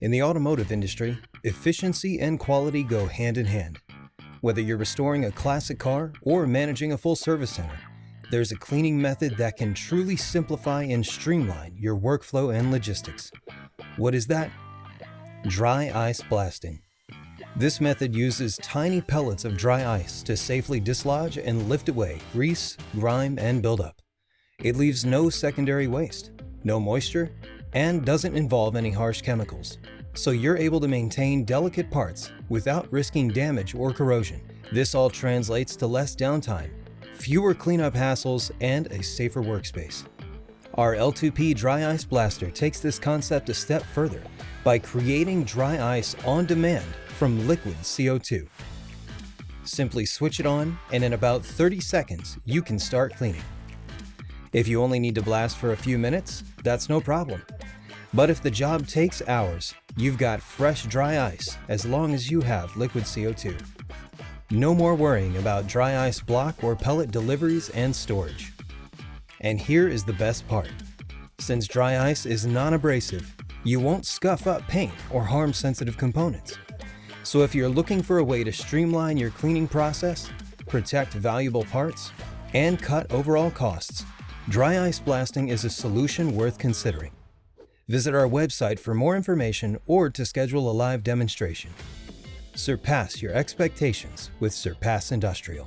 In the automotive industry, efficiency and quality go hand in hand. Whether you're restoring a classic car or managing a full service center, there's a cleaning method that can truly simplify and streamline your workflow and logistics. What is that? Dry ice blasting. This method uses tiny pellets of dry ice to safely dislodge and lift away grease, grime, and buildup. It leaves no secondary waste, no moisture, and doesn't involve any harsh chemicals, so you're able to maintain delicate parts without risking damage or corrosion. This all translates to less downtime, fewer cleanup hassles, and a safer workspace. Our L2P Dry Ice Blaster takes this concept a step further by creating dry ice on demand from liquid CO2. Simply switch it on, and in about 30 seconds, you can start cleaning. If you only need to blast for a few minutes, that's no problem. But if the job takes hours, you've got fresh dry ice as long as you have liquid CO2. No more worrying about dry ice block or pellet deliveries and storage. And here is the best part. Since dry ice is non-abrasive, you won't scuff up paint or harm sensitive components. So if you're looking for a way to streamline your cleaning process, protect valuable parts, and cut overall costs, dry ice blasting is a solution worth considering. Visit our website for more information or to schedule a live demonstration. Surpass your expectations with Surpass Industrial.